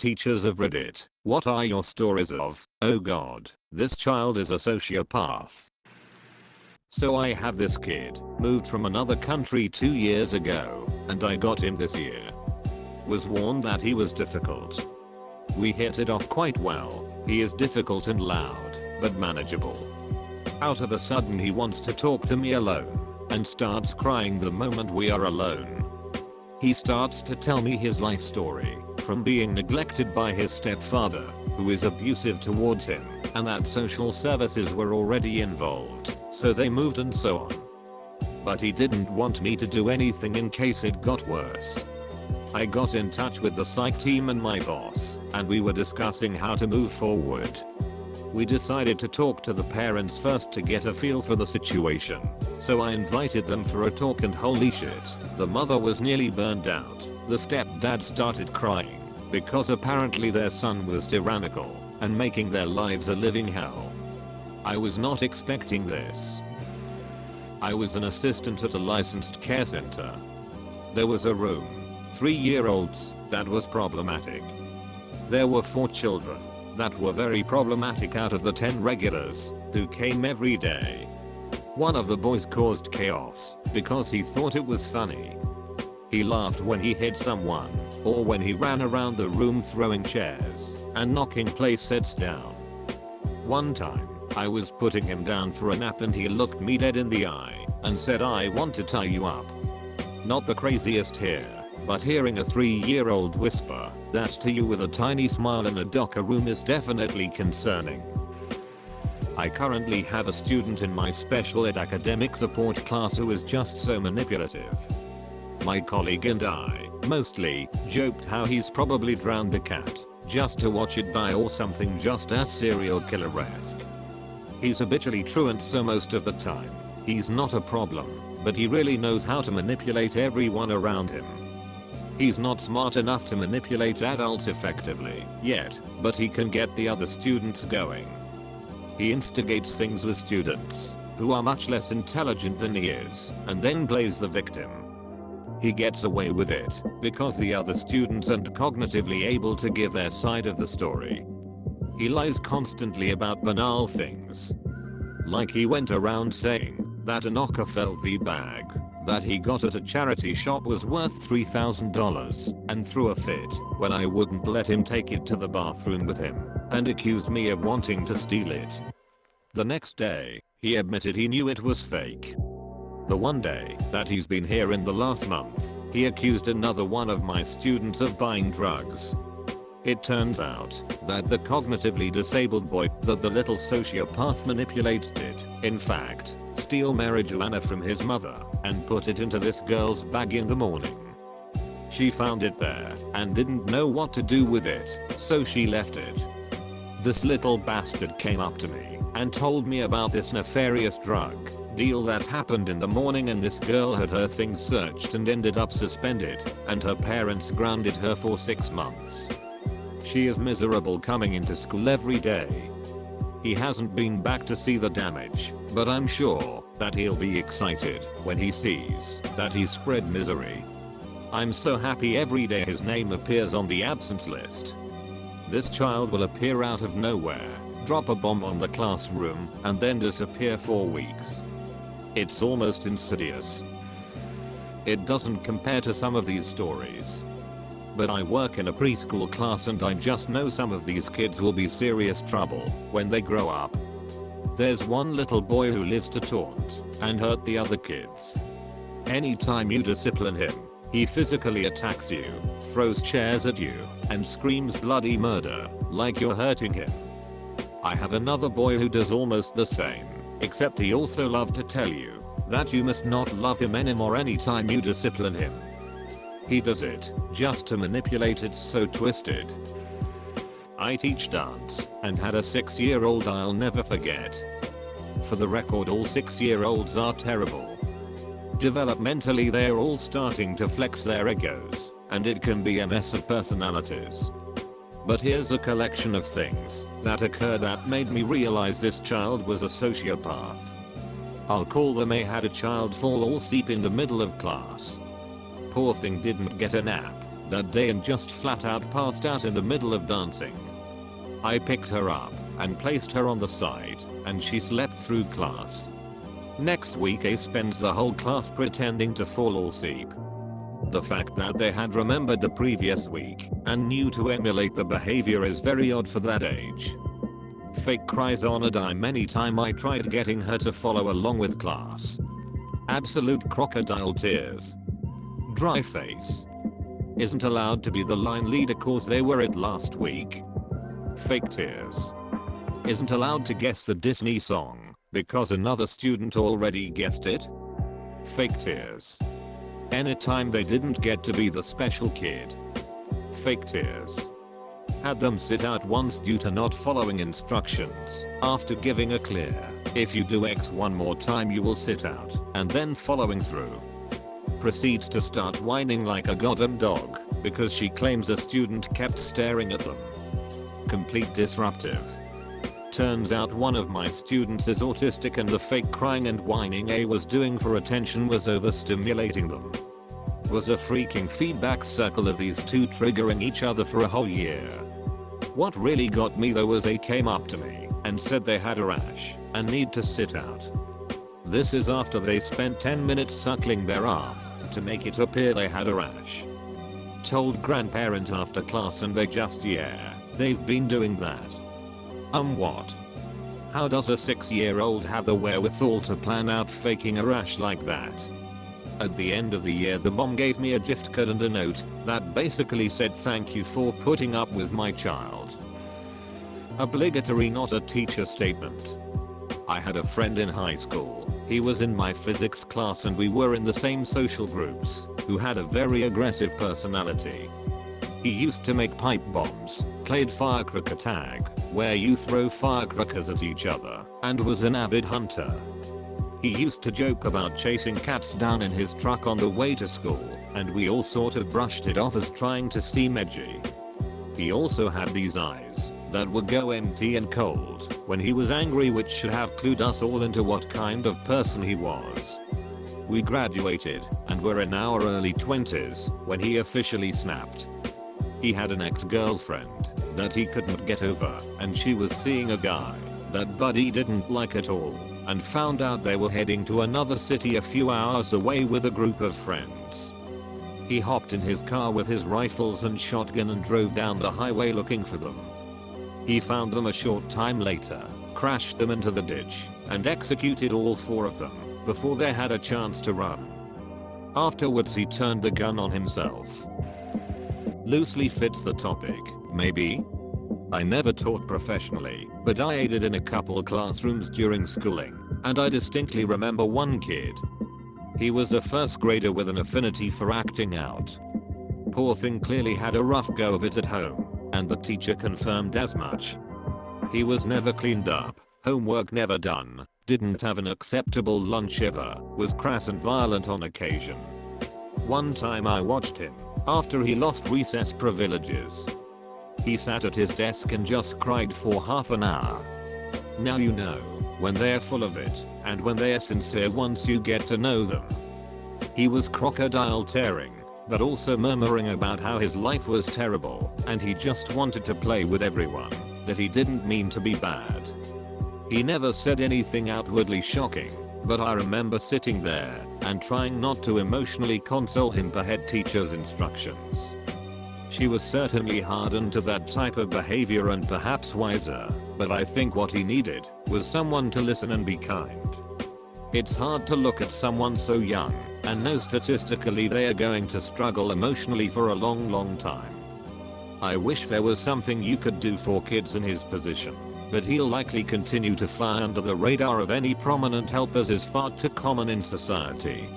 teachers of Reddit, what are your stories of, oh god, this child is a sociopath? So I have this kid, moved from another country 2 years ago, and I got him this year. Was warned that he was difficult. We hit it off quite well. He is difficult and loud, but manageable. Out of a sudden he wants to talk to me alone, and starts crying the moment we are alone. He starts to tell me his life story, from being neglected by his stepfather, who is abusive towards him, and that social services were already involved, so they moved and so on. But he didn't want me to do anything in case it got worse. I got in touch with the psych team and my boss, and we were discussing how to move forward. We decided to talk to the parents first to get a feel for the situation, so I invited them for a talk and holy shit, the mother was nearly burned out. The stepdad started crying, because apparently their son was tyrannical, and making their lives a living hell. I was not expecting this. I was an assistant at a licensed care center. There was a room, 3-year-olds, that was problematic. There were 4 children that were very problematic out of the 10 regulars who came every day. One of the boys caused chaos because he thought it was funny. He laughed when he hit someone, or when he ran around the room throwing chairs and knocking playsets down. One time, I was putting him down for a nap and he looked me dead in the eye and said, "I want to tie you up." Not the craziest here, but hearing a 3-year-old whisper that to you with a tiny smile in a locker room is definitely concerning. I currently have a student in my special ed academic support class who is just so manipulative. My colleague and I, mostly, joked how he's probably drowned a cat, just to watch it die or something just as serial killer-esque. He's habitually truant, so most of the time, he's not a problem, but he really knows how to manipulate everyone around him. He's not smart enough to manipulate adults effectively yet, but he can get the other students going. He instigates things with students who are much less intelligent than he is, and then plays the victim. He gets away with it because the other students aren't cognitively able to give their side of the story. He lies constantly about banal things. Like he went around saying that a knockoff LV bag that he got at a charity shop was worth $3,000 and threw a fit when I wouldn't let him take it to the bathroom with him and accused me of wanting to steal it. The next day, he admitted he knew it was fake. The one day that he's been here in the last month, he accused another one of my students of buying drugs. It turns out that the cognitively disabled boy that the little sociopath manipulates did, in fact, steal marijuana from his mother and put it into this girl's bag in the morning. She found it there and didn't know what to do with it, so she left it. This little bastard came up to me and told me about this nefarious drug deal that happened in the morning, and this girl had her things searched and ended up suspended, and her parents grounded her for 6 months. She is miserable coming into school every day. He hasn't been back to see the damage, but I'm sure that he'll be excited when he sees that he spread misery. I'm so happy every day his name appears on the absence list. This child will appear out of nowhere, drop a bomb on the classroom, and then disappear for weeks. It's almost insidious. It doesn't compare to some of these stories. But I work in a preschool class and I just know some of these kids will be serious trouble when they grow up. There's one little boy who lives to taunt and hurt the other kids. Anytime you discipline him, he physically attacks you, throws chairs at you, and screams bloody murder like you're hurting him. I have another boy who does almost the same, except he also loves to tell you that you must not love him anymore anytime you discipline him. He does it just to manipulate. It's so twisted. I teach dance and had a 6-year-old I'll never forget. For the record, all 6-year-olds are terrible. Developmentally they're all starting to flex their egos, and it can be a mess of personalities. But here's a collection of things that occurred that made me realize this child was a sociopath. I'll call them A had a child fall all asleep in the middle of class. Poor thing didn't get a nap, that day and just flat out passed out in the middle of dancing. I picked her up and placed her on the side, and she slept through class. Next week A spends the whole class pretending to fall asleep. The fact that they had remembered the previous week and knew to emulate the behavior is very odd for that age. Fake cries on a dime anytime I tried getting her to follow along with class. Absolute crocodile tears. Dry face. Isn't allowed to be the line leader cause they were it last week. Fake tears. Isn't allowed to guess the Disney song because another student already guessed it. Fake tears. Anytime they didn't get to be the special kid. Fake tears. Had them sit out once due to not following instructions after giving a clear, if you do X one more time you will sit out, and then following through. Proceeds to start whining like a goddamn dog because she claims a student kept staring at them. Complete disruptive. Turns out one of my students is autistic and the fake crying and whining A was doing for attention was overstimulating them. Was a freaking feedback circle of these two triggering each other for a whole year. What really got me though was A came up to me and said they had a rash and need to sit out. This is after they spent 10 minutes suckling their arm to make it appear they had a rash. Told grandparent after class and they just they've been doing that. What? How does a 6-year-old have the wherewithal to plan out faking a rash like that? At the end of the year the mom gave me a gift card and a note that basically said thank you for putting up with my child. Obligatory not a teacher statement. I had a friend in high school. He was in my physics class and we were in the same social groups, who had a very aggressive personality. He used to make pipe bombs, played firecracker tag, where you throw firecrackers at each other, and was an avid hunter. He used to joke about chasing cats down in his truck on the way to school, and we all sort of brushed it off as trying to seem edgy. He also had these eyes that would go empty and cold when he was angry, which should have clued us all into what kind of person he was. We graduated and were in our early 20s when he officially snapped. He had an ex-girlfriend that he couldn't get over, and she was seeing a guy that Buddy didn't like at all, and found out they were heading to another city a few hours away with a group of friends. He hopped in his car with his rifles and shotgun and drove down the highway looking for them. He found them a short time later, crashed them into the ditch, and executed all 4 of them before they had a chance to run. Afterwards he turned the gun on himself. Loosely fits the topic, maybe? I never taught professionally, but I aided in a couple classrooms during schooling, and I distinctly remember one kid. He was a first grader with an affinity for acting out. Poor thing clearly had a rough go of it at home, and the teacher confirmed as much. He was never cleaned up, homework never done, didn't have an acceptable lunch ever, was crass and violent on occasion. One time I watched him, after he lost recess privileges. He sat at his desk and just cried for half an hour. Now you know, when they're full of it, and when they're sincere once you get to know them. He was crocodile tearing, but also murmuring about how his life was terrible, and he just wanted to play with everyone, that he didn't mean to be bad. He never said anything outwardly shocking, but I remember sitting there and trying not to emotionally console him per head teacher's instructions. She was certainly hardened to that type of behavior and perhaps wiser, but I think what he needed was someone to listen and be kind. It's hard to look at someone so young and know statistically they are going to struggle emotionally for a long time. I wish there was something you could do for kids in his position, but he'll likely continue to fly under the radar of any prominent help as is far too common in society.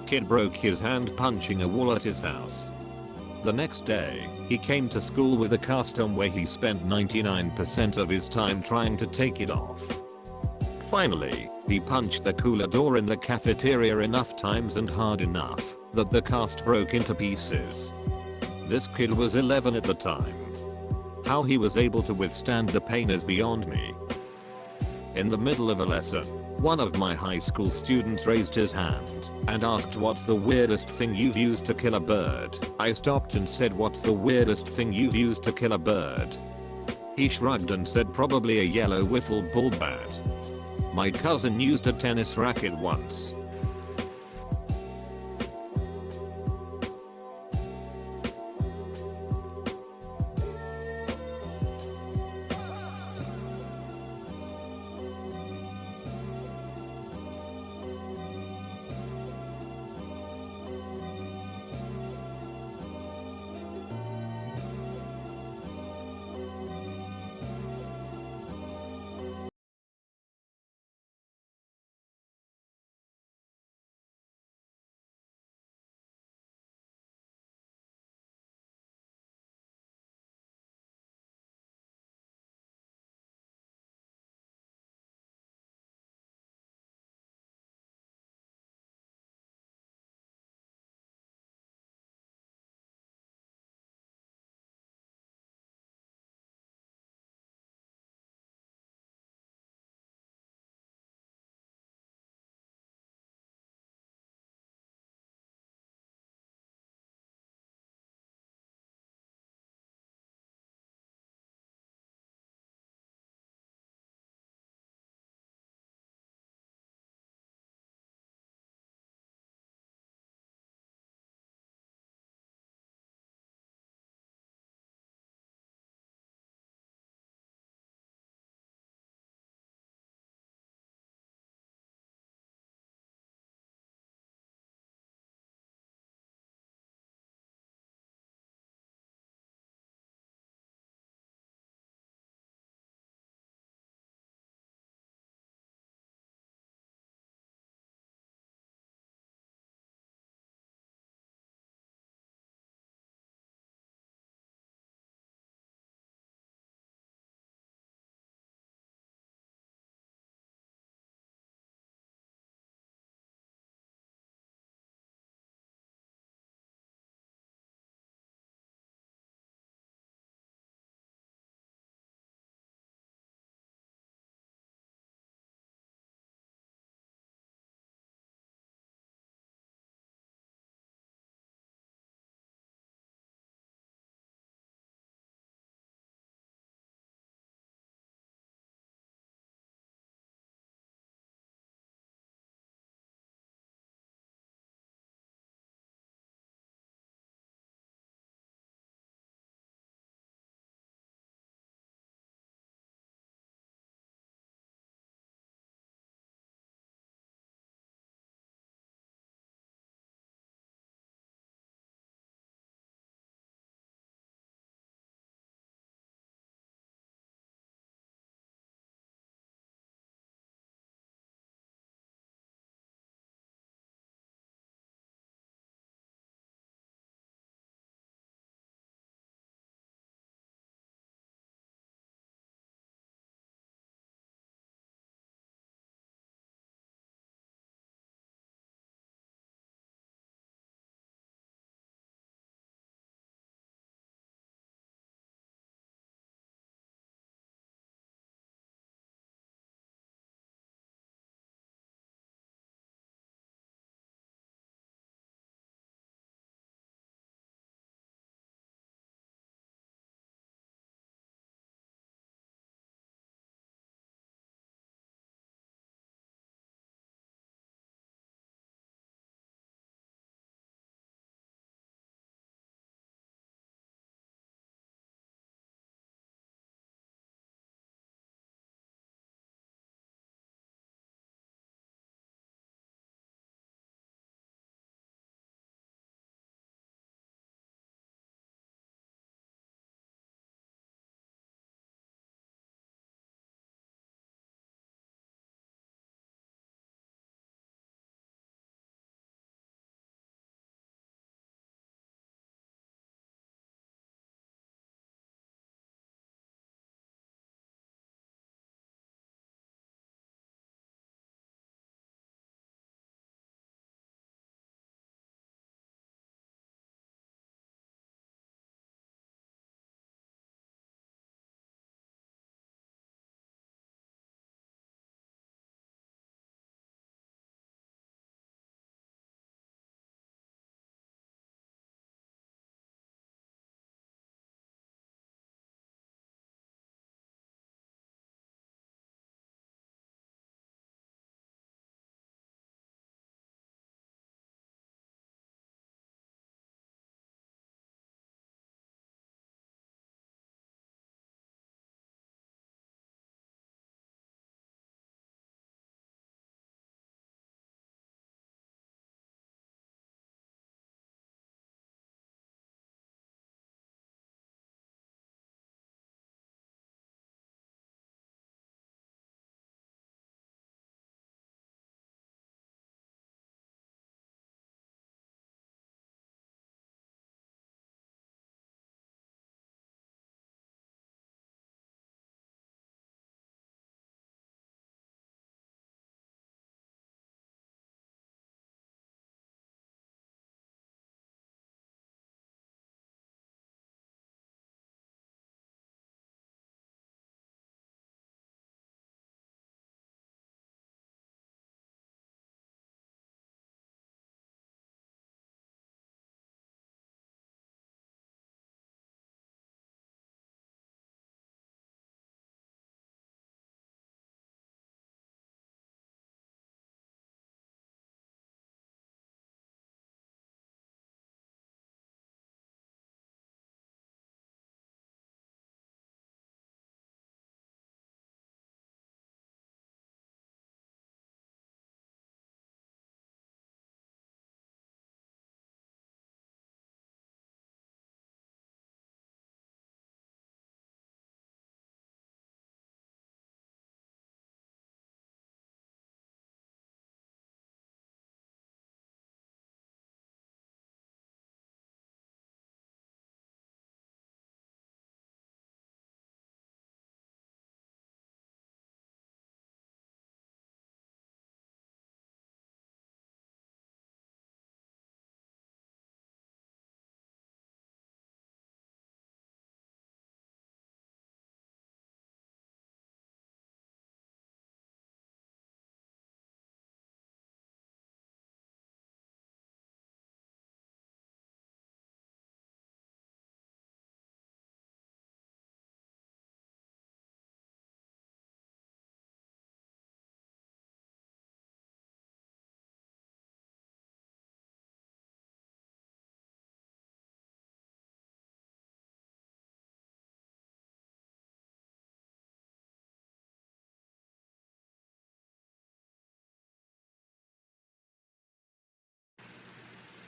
Kid broke his hand punching a wall at his house. The next day, he came to school with a cast on where he spent 99% of his time trying to take it off. Finally, he punched the cooler door in the cafeteria enough times and hard enough that the cast broke into pieces. This kid was 11 at the time. How he was able to withstand the pain is beyond me. In the middle of a lesson, One of my high school students raised his hand and asked, "What's the weirdest thing you've used to kill a bird?" I stopped and said, "What's the weirdest thing you've used to kill a bird?" He shrugged and said, "Probably a yellow wiffle ball bat." My cousin used a tennis racket once